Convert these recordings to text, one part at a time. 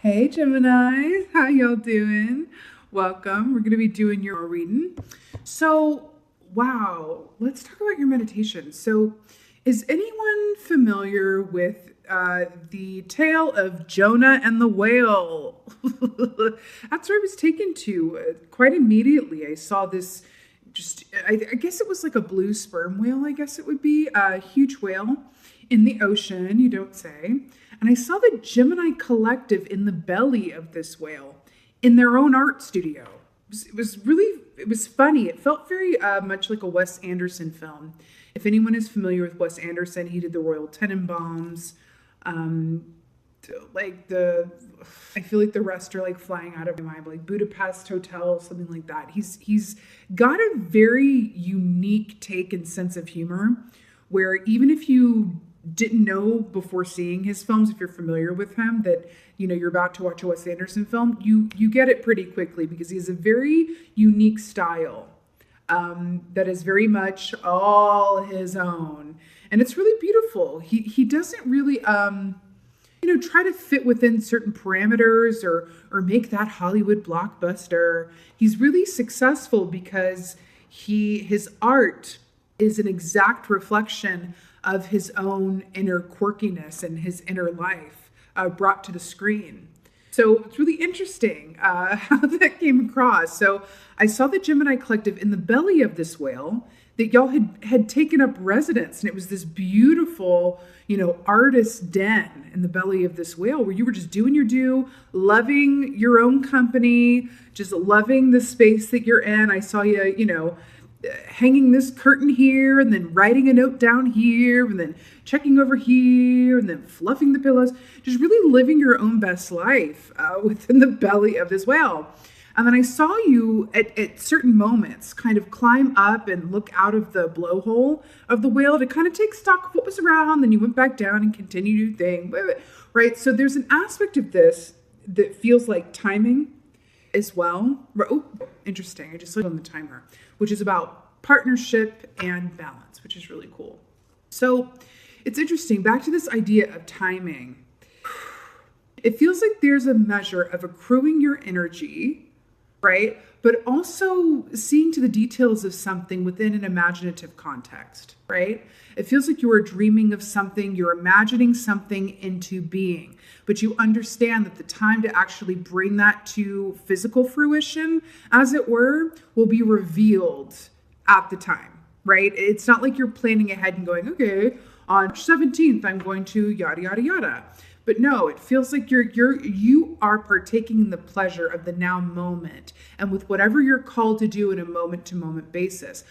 Hey Gemini, how y'all doing? Welcome. We're going to be doing your reading. So, wow, let's talk about your meditation. So, is anyone familiar with the tale of Jonah and the whale? That's where I was taken to quite immediately. I saw this I guess it was like a blue sperm whale, I guess it would be, a huge whale in the ocean, you don't say. And I saw the Gemini collective in the belly of this whale in their own art studio. It was funny. It felt very much like a Wes Anderson film. If anyone is familiar with Wes Anderson, he did the Royal Tenenbaums. I feel like the rest are like flying out of my mind, like Budapest Hotel, something like that. He's got a very unique take and sense of humor where even if you didn't know before seeing his films, if you're familiar with him, that you're about to watch a Wes Anderson film, you get it pretty quickly because he has a very unique style that is very much all his own, and it's really beautiful. He doesn't really try to fit within certain parameters or make that Hollywood blockbuster. He's really successful because his art is an exact reflection of his own inner quirkiness and his inner life brought to the screen. So it's really interesting how that came across. So I saw the Gemini collective in the belly of this whale that y'all had taken up residence. And it was this beautiful, artist den in the belly of this whale where you were just doing your due, loving your own company, just loving the space that you're in. I saw you, hanging this curtain here and then writing a note down here and then checking over here and then fluffing the pillows, just really living your own best life within the belly of this whale. And then I saw you at certain moments kind of climb up and look out of the blowhole of the whale to kind of take stock of what was around. Then you went back down and continued your thing, right? So there's an aspect of this that feels like timing as well. Oh, interesting. I just looked on the timer, which is about partnership and balance, which is really cool. So it's interesting. Back to this idea of timing. It feels like there's a measure of accruing your energy, right? But also seeing to the details of something within an imaginative context, right? It feels like you are dreaming of something, you're imagining something into being, but you understand that the time to actually bring that to physical fruition, as it were, will be revealed at the time, right? It's not like you're planning ahead and going, okay, on 17th, I'm going to yada, yada, yada. But no, it feels like you are partaking in the pleasure of the now moment and with whatever you're called to do in a moment-to-moment basis.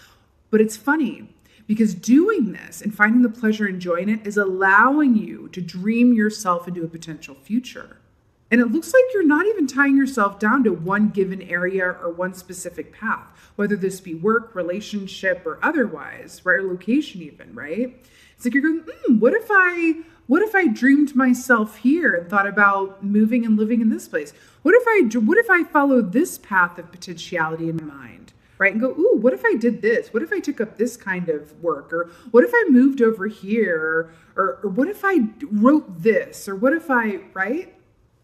But it's funny because doing this and finding the pleasure, enjoying it, is allowing you to dream yourself into a potential future. And it looks like you're not even tying yourself down to one given area or one specific path, whether this be work, relationship, or otherwise, right? Or location even, right? It's like you're going, what if I dreamed myself here and thought about moving and living in this place? What if I followed this path of potentiality in my mind, right? And go, ooh, what if I did this? What if I took up this kind of work? Or what if I moved over here? Or what if I wrote this? Or what if right?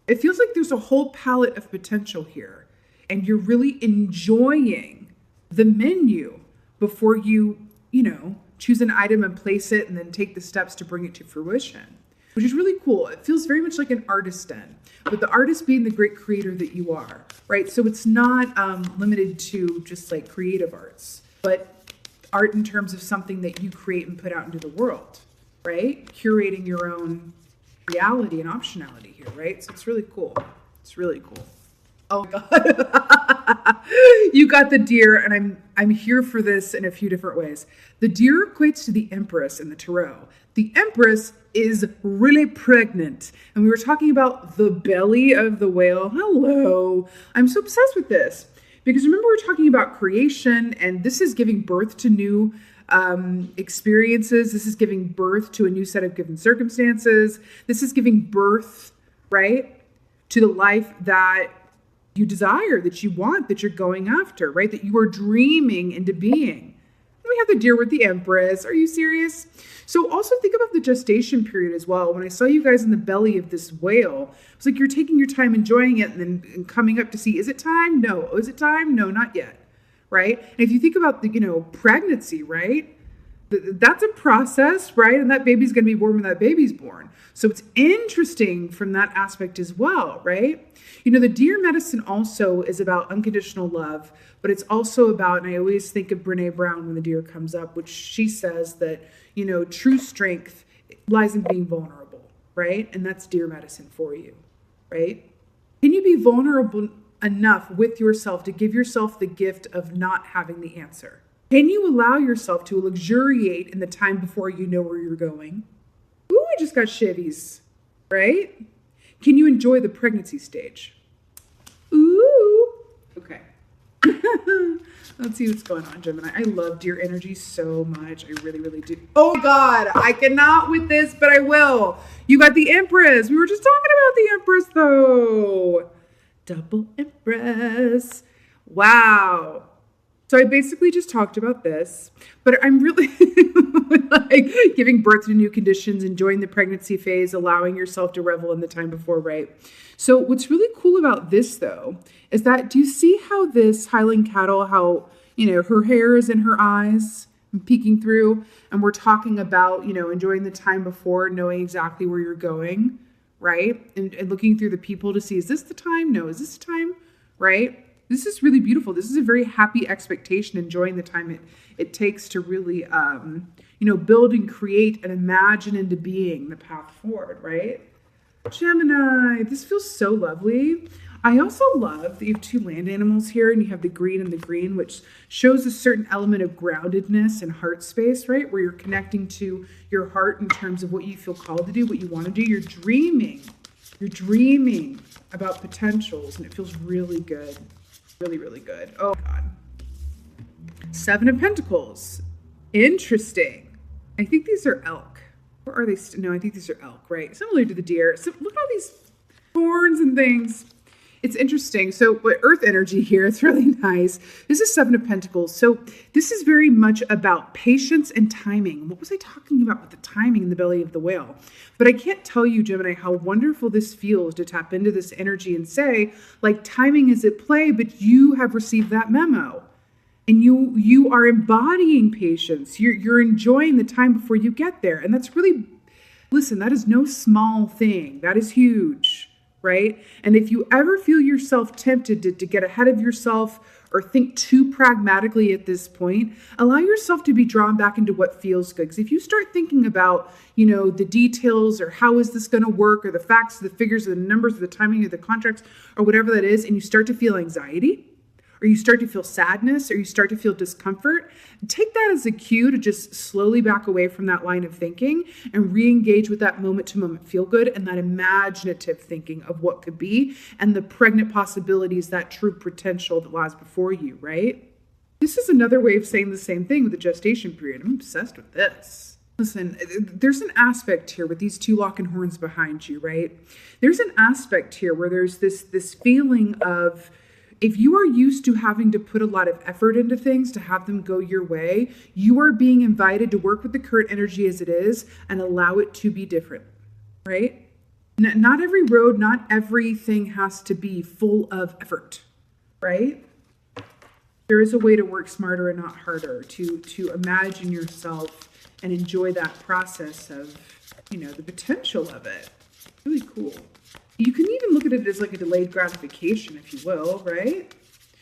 It feels like there's a whole palette of potential here. And you're really enjoying the menu before you choose an item and place it and then take the steps to bring it to fruition, which is really cool. It feels very much like an artist den, but the artist being the great creator that you are, right? So it's not limited to just like creative arts, but art in terms of something that you create and put out into the world, right? Curating your own reality and optionality here, right? So it's really cool. It's really cool. Oh my God. You got the deer, and I'm here for this in a few different ways. The deer equates to the Empress in the Tarot. The Empress is really pregnant. And we were talking about the belly of the whale. Hello. I'm so obsessed with this because remember we were talking about creation, and this is giving birth to new experiences. This is giving birth to a new set of given circumstances. This is giving birth, right, to the life that you desire, that you want, that you're going after, right? That you are dreaming into being. we have the deer with the Empress. Are you serious? So also think about the gestation period as well. When I saw you guys in the belly of this whale, it's like you're taking your time enjoying it and then coming up to see, is it time? No. Oh, is it time? No, not yet. Right? And if you think about the, pregnancy, right? That's a process, right? And that baby's going to be born when that baby's born. So it's interesting from that aspect as well, right? The deer medicine also is about unconditional love, but it's also about, and I always think of Brene Brown when the deer comes up, which she says that, true strength lies in being vulnerable, right? And that's deer medicine for you, right? Can you be vulnerable enough with yourself to give yourself the gift of not having the answer? Can you allow yourself to luxuriate in the time before you know where you're going? Ooh, I just got shivvies, right? Can you enjoy the pregnancy stage? Ooh, okay. Let's see what's going on, Gemini. I love deer energy so much. I really, really do. Oh God, I cannot with this, but I will. You got the Empress. We were just talking about the Empress though. Double Empress. Wow. So I basically just talked about this, but I'm really like giving birth to new conditions, enjoying the pregnancy phase, allowing yourself to revel in the time before, right? So what's really cool about this though, is that, do you see how this Highland cattle, how, her hair is in her eyes and peeking through, and we're talking about, enjoying the time before, knowing exactly where you're going, right? And looking through the people to see, is this the time? No, is this the time? Right? This is really beautiful. This is a very happy expectation, enjoying the time it takes to really, build and create and imagine into being the path forward, right? Gemini, this feels so lovely. I also love that you have two land animals here, and you have the green and the green, which shows a certain element of groundedness and heart space, right? Where you're connecting to your heart in terms of what you feel called to do, what you want to do. You're dreaming about potentials, and it feels really good. Really, really good. Oh God. Seven of Pentacles. Interesting. I think these are elk. Or are they? No, I think these are elk, right? Similar to the deer. So look at all these horns and things. It's interesting. So earth energy here, it's really nice. This is Seven of Pentacles. So this is very much about patience and timing. What was I talking about with the timing in the belly of the whale? But I can't tell you, Gemini, how wonderful this feels to tap into this energy and say, like, timing is at play, but you have received that memo. And you are embodying patience. You're enjoying the time before you get there. And that's really, listen, that is no small thing. That is huge. Right? And if you ever feel yourself tempted to get ahead of yourself or think too pragmatically at this point, allow yourself to be drawn back into what feels good. Because if you start thinking about, the details or how is this going to work, or the facts, the figures, the numbers, the timing of the contracts, or whatever that is, and you start to feel anxiety, or you start to feel sadness, or you start to feel discomfort, take that as a cue to just slowly back away from that line of thinking and re-engage with that moment-to-moment feel-good and that imaginative thinking of what could be and the pregnant possibilities, that true potential that lies before you, right? This is another way of saying the same thing with the gestation period. I'm obsessed with this. Listen, there's an aspect here with these two locking horns behind you, right? There's an aspect here where there's this feeling of, if you are used to having to put a lot of effort into things to have them go your way, you are being invited to work with the current energy as it is and allow it to be different, right? Not every road, not everything has to be full of effort, right? There is a way to work smarter and not harder, to imagine yourself and enjoy that process of, the potential of it. Really cool. You can even look at it as like a delayed gratification, if you will, right?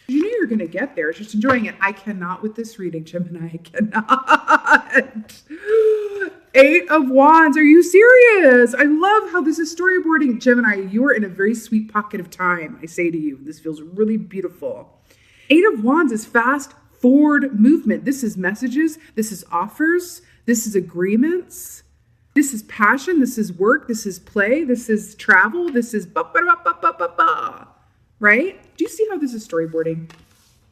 You know you're going to get there. It's just enjoying it. I cannot with this reading, Gemini. I cannot. 8 of Wands. Are you serious? I love how this is storyboarding. Gemini, you are in a very sweet pocket of time, I say to you. This feels really beautiful. 8 of Wands is fast forward movement. This is messages. This is offers. This is agreements. This is passion, this is work, this is play, this is travel, this is right? Do you see how this is storyboarding?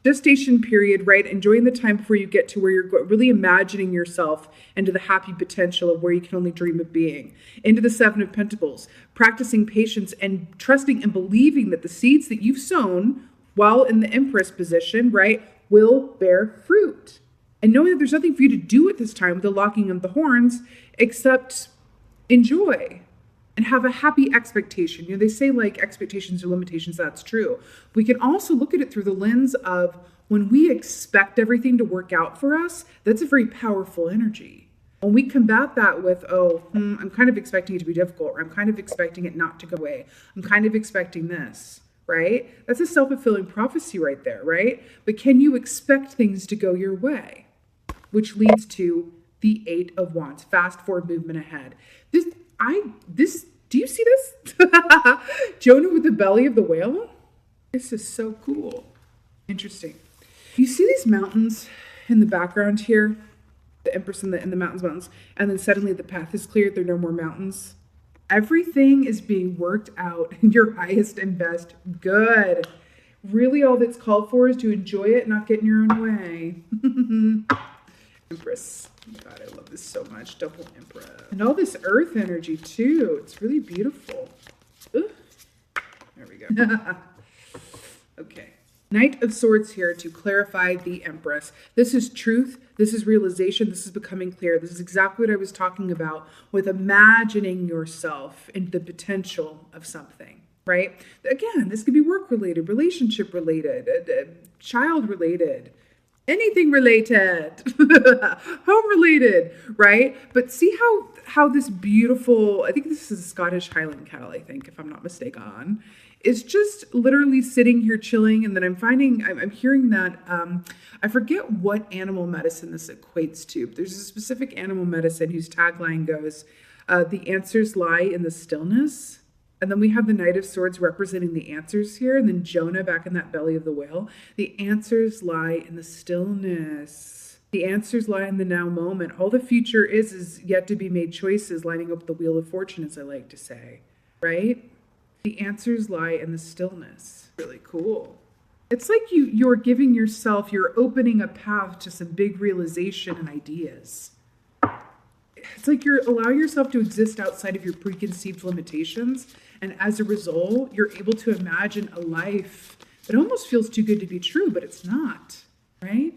Gestation period, right? Enjoying the time before you get to where you're really imagining yourself into the happy potential of where you can only dream of being. Into the 7 of Pentacles, practicing patience and trusting and believing that the seeds that you've sown while in the Empress position, right, will bear fruit. And knowing that there's nothing for you to do at this time with the locking of the horns except enjoy and have a happy expectation. They say like expectations are limitations. That's true. We can also look at it through the lens of when we expect everything to work out for us, that's a very powerful energy. When we combat that with, I'm kind of expecting it to be difficult, or I'm kind of expecting it not to go away. I'm kind of expecting this, right? That's a self-fulfilling prophecy right there, right? But can you expect things to go your way? Which leads to the 8 of Wands, fast forward movement ahead. Do you see this? Jonah with the belly of the whale? This is so cool. Interesting. You see these mountains in the background here? The Empress in the mountains, and then suddenly the path is cleared. There are no more mountains. Everything is being worked out in your highest and best good. Really, all that's called for is to enjoy it, not get in your own way. Empress. God, I love this so much. Double Empress. And all this earth energy, too. It's really beautiful. Ugh. There we go. Okay. Knight of Swords here to clarify the Empress. This is truth. This is realization. This is becoming clear. This is exactly what I was talking about with imagining yourself and the potential of something, right? Again, this could be work-related, relationship-related, child-related, anything related, home-related, right? But see how this beautiful, I think this is a Scottish Highland cattle, I think, if I'm not mistaken, is just literally sitting here chilling. And then I'm hearing that, I forget what animal medicine this equates to, but there's a specific animal medicine whose tagline goes, the answers lie in the stillness. And then we have the Knight of Swords representing the answers here. And then Jonah back in that belly of the whale. The answers lie in the stillness. The answers lie in the now moment. All the future is yet to be made choices, lining up the wheel of fortune, as I like to say, right? The answers lie in the stillness. Really cool. It's like you're giving yourself, you're opening a path to some big realization and ideas. It's like you're allowing yourself to exist outside of your preconceived limitations. And as a result, you're able to imagine a life that almost feels too good to be true, but it's not, right?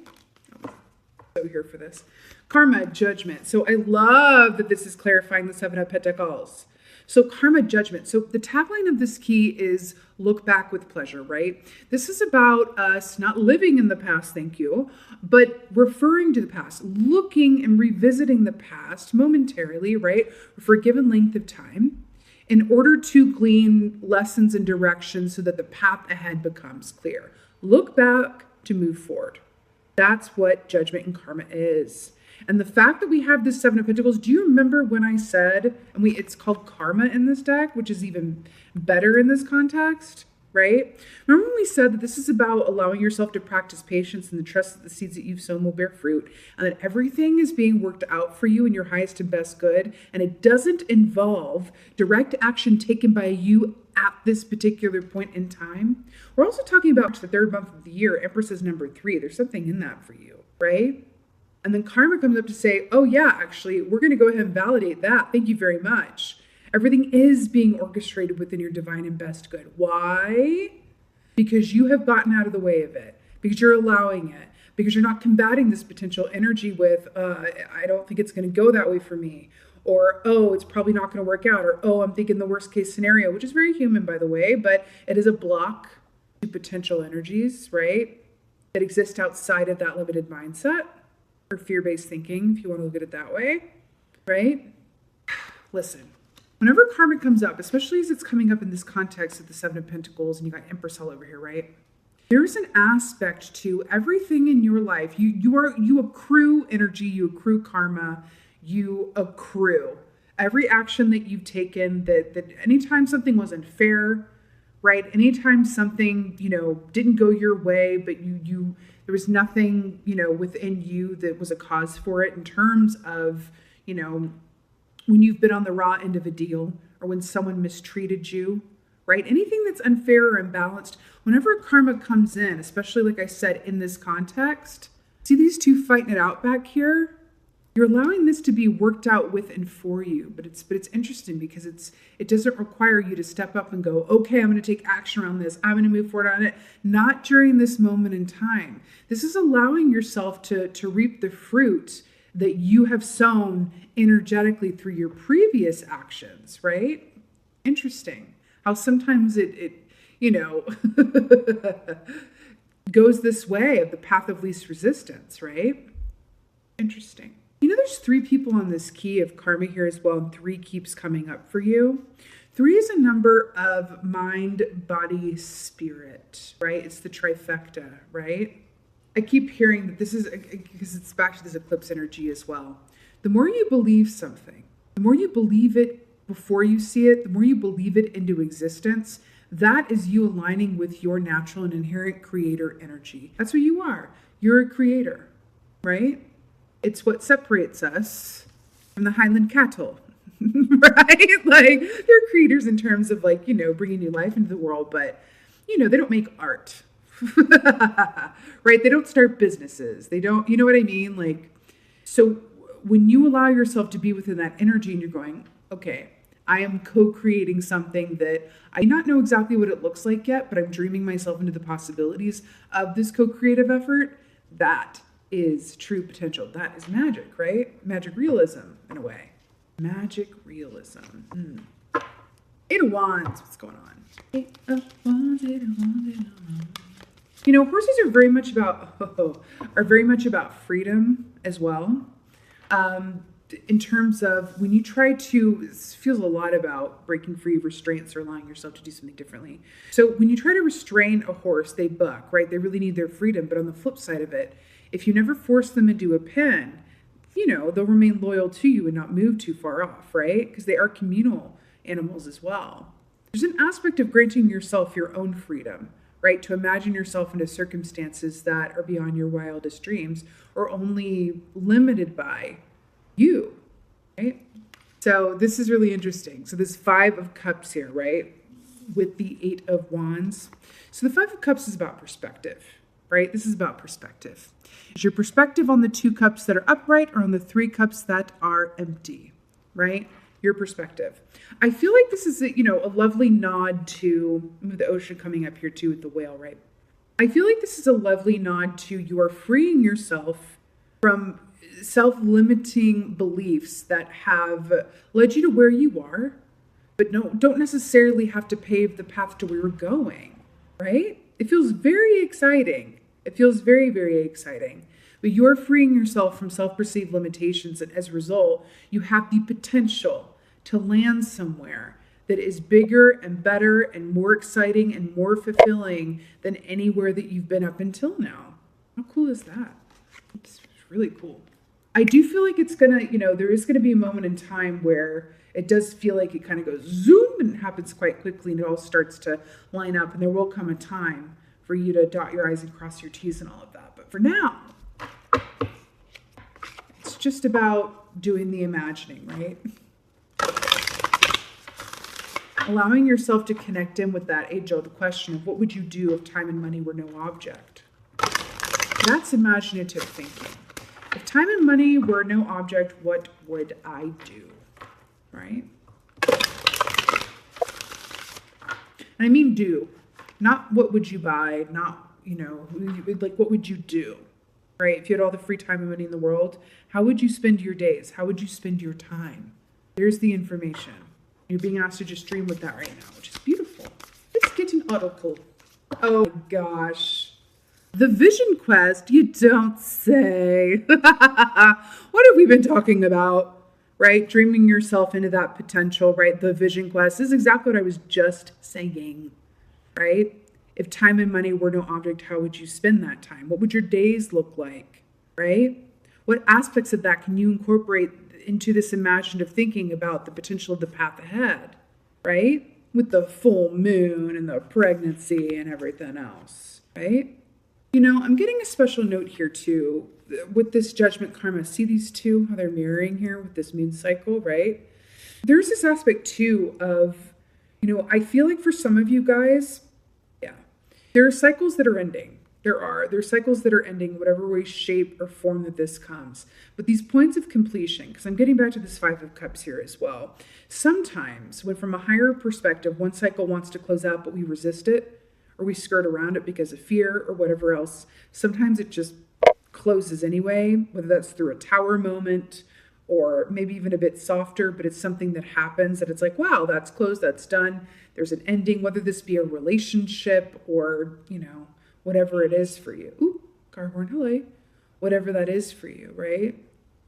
So here for this. Karma, judgment. So I love that this is clarifying the 7 of Pentacles. So karma, judgment. So the tagline of this key is look back with pleasure, right? This is about us not living in the past, thank you, but referring to the past, looking and revisiting the past momentarily, right? For a given length of time in order to glean lessons and directions so that the path ahead becomes clear. Look back to move forward. That's what judgment and karma is. And the fact that we have this 7 of Pentacles, do you remember when I said, it's called karma in this deck, which is even better in this context, right? Remember when we said that this is about allowing yourself to practice patience and the trust that the seeds that you've sown will bear fruit, and that everything is being worked out for you in your highest and best good, and it doesn't involve direct action taken by you at this particular point in time? We're also talking about the 3rd month of the year, Empress is number 3. There's something in that for you, right? And then karma comes up to say, oh yeah, actually, we're going to go ahead and validate that. Thank you very much. Everything is being orchestrated within your divine and best good. Why? Because you have gotten out of the way of it. Because you're allowing it. Because you're not combating this potential energy with, I don't think it's going to go that way for me. Or, oh, it's probably not going to work out. Or, oh, I'm thinking the worst case scenario, which is very human, by the way, but it is a block to potential energies, right? That exist outside of that limited mindset. Or fear-based thinking, if you want to look at it that way, right? Listen, whenever karma comes up, especially as it's coming up in this context of the 7 of Pentacles, and you got Empress all over here, right? There's an aspect to everything in your life. You accrue energy, you accrue karma, you accrue every action that you've taken. That anytime something was unfair, right? Anytime something didn't go your way, but there was nothing, within you that was a cause for it in terms of, when you've been on the raw end of a deal or when someone mistreated you, right? Anything that's unfair or imbalanced, whenever karma comes in, especially like I said, in this context, see these two fighting it out back here? You're allowing this to be worked out with and for you, but it's interesting because it doesn't require you to step up and go, okay, I'm going to take action around this. I'm going to move forward on it. Not during this moment in time. This is allowing yourself to reap the fruit that you have sown energetically through your previous actions, right? Interesting. How sometimes it goes this way of the path of least resistance, right? Interesting. There's 3 people on this key of karma here as well, and 3 keeps coming up for you. 3 is a number of mind, body, spirit, right? It's the trifecta, right? I keep hearing that this is, because it's back to this eclipse energy as well. The more you believe something, the more you believe it before you see it, the more you believe it into existence, that is you aligning with your natural and inherent creator energy. That's what you are. You're a creator, right? It's what separates us from the Highland cattle, right? Like, they're creators in terms of bringing new life into the world, but, they don't make art, right? They don't start businesses. They don't, you know what I mean? So when you allow yourself to be within that energy and you're going, okay, I am co-creating something that I do not know exactly what it looks like yet, but I'm dreaming myself into the possibilities of this co-creative effort. That is true potential. That is magic, right? Magic realism, in a way. Magic realism. 8 of Wands. What's going on? 8 of Wands, 8 of Wands, 8 of Wands. Horses are very much about freedom as well. In terms of when you try to, this feels a lot about breaking free of restraints or allowing yourself to do something differently. So when you try to restrain a horse, they buck, right? They really need their freedom. But on the flip side of it, if you never force them into a pen, they'll remain loyal to you and not move too far off, right? Because they are communal animals as well. There's an aspect of granting yourself your own freedom, right? To imagine yourself into circumstances that are beyond your wildest dreams or only limited by you, right? So this is really interesting. So this 5 of Cups here, right? With the 8 of Wands. So the 5 of Cups is about perspective, right? This is about perspective. Is your perspective on the 2 cups that are upright or on the 3 cups that are empty, right? Your perspective. I feel like this is a lovely nod to the ocean coming up here too with the whale, right? I feel like this is a lovely nod to you are freeing yourself from self-limiting beliefs that have led you to where you are, but don't necessarily have to pave the path to where you're going, right? It feels very exciting. It feels very, very exciting. But you're freeing yourself from self-perceived limitations, and as a result, you have the potential to land somewhere that is bigger and better and more exciting and more fulfilling than anywhere that you've been up until now. How cool is that? It's really cool. I do feel like it's gonna, there is gonna be a moment in time where it does feel like it kind of goes zoom and it happens quite quickly and it all starts to line up, and there will come a time for you to dot your I's and cross your T's and all of that. But for now, it's just about doing the imagining, right? Allowing yourself to connect in with that age-old question of what would you do if time and money were no object? That's imaginative thinking. If time and money were no object, what would I do? Right? And I mean do. Not what would you buy, not, what would you do? Right? If you had all the free time and money in the world, how would you spend your days? How would you spend your time? There's the information. You're being asked to just dream with that right now, which is beautiful. Let's get an article. Oh gosh. The Vision Quest, you don't say. What have we been talking about? Right? Dreaming yourself into that potential, right? The Vision Quest this is exactly what I was just saying, right? If time and money were no object, how would you spend that time? What would your days look like, right? What aspects of that can you incorporate into this imaginative thinking about the potential of the path ahead, right? With the full moon and the pregnancy and everything else, right? I'm getting a special note here too with this judgment karma. See these two, how they're mirroring here with this moon cycle, right? There's this aspect too of, I feel like for some of you guys, there are cycles that are ending, There's cycles that are ending, whatever way, shape, or form that this comes. But these points of completion, because I'm getting back to this Five of Cups here as well. Sometimes, when from a higher perspective, one cycle wants to close out, but we resist it, or we skirt around it because of fear or whatever else, sometimes it just closes anyway, whether that's through a tower moment or maybe even a bit softer, but it's something that happens that it's like, wow, that's closed, that's done. There's an ending, whether this be a relationship or, whatever it is for you. Ooh, car horn, hello. Whatever that is for you, right?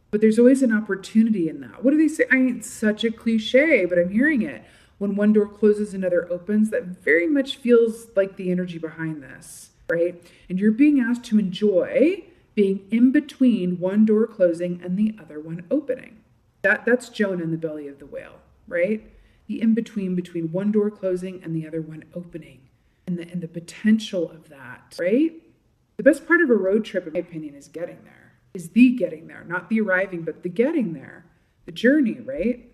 But there's always an opportunity in that. What do they say? It's such a cliche, but I'm hearing it. When one door closes, another opens. That very much feels like the energy behind this, right? And you're being asked to enjoy being in between one door closing and the other one opening. That's Jonah in the belly of the whale, right? The in-between between one door closing and the other one opening. And the potential of that, right? The best part of a road trip, in my opinion, is getting there. Is the getting there, not the arriving, but the getting there. The journey, right?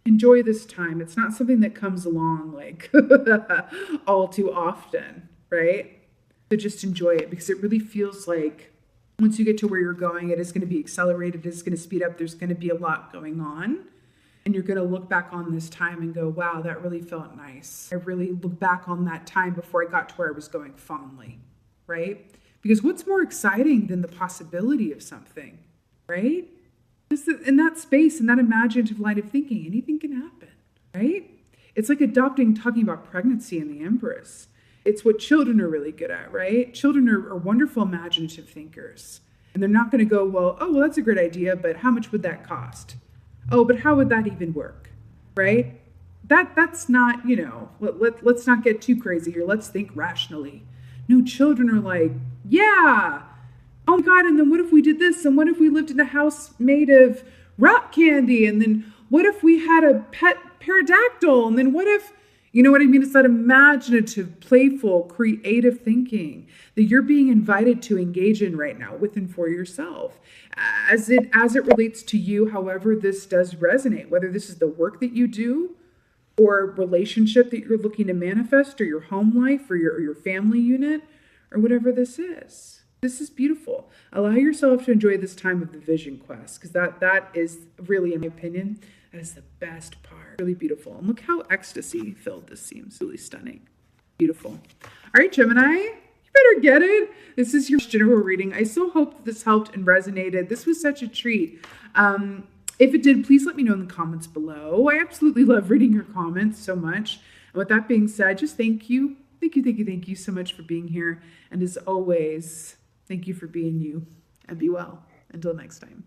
Enjoy this time. It's not something that comes along like all too often, right? So just enjoy it, because it really feels like once you get to where you're going, it is going to be accelerated. It is going to speed up. There's going to be a lot going on. And you're going to look back on this time and go, wow, that really felt nice. I really look back on that time before I got to where I was going fondly, right? Because what's more exciting than the possibility of something, right? Just in that space, in that imaginative line of thinking, anything can happen, right? It's like talking about pregnancy in the Empress. It's what children are really good at, right? Children are wonderful imaginative thinkers. And they're not going to go, well, that's a great idea, but how much would that cost? Oh, but how would that even work, right? That's not, let's not get too crazy here. Let's think rationally. No, children are like, yeah, oh my God, and then what if we did this? And what if we lived in a house made of rock candy? And then what if we had a pet pterodactyl? And then what if, you know what I mean? It's that imaginative, playful, creative thinking that you're being invited to engage in right now with and for yourself. As it relates to you, however this does resonate, whether this is the work that you do or a relationship that you're looking to manifest, or your home life, or your family unit, or whatever this is. This is beautiful. Allow yourself to enjoy this time of the vision quest, because that is really, in my opinion, that is the best part. Really beautiful. And look how ecstasy filled this seems. Really stunning. Beautiful. All right, Gemini, you better get it. This is your general reading. I so hope that this helped and resonated. This was such a treat. If it did, please let me know in the comments below. I absolutely love reading your comments so much. And with that being said, just thank you. Thank you so much for being here. And as always, thank you for being you, and be well. Until next time.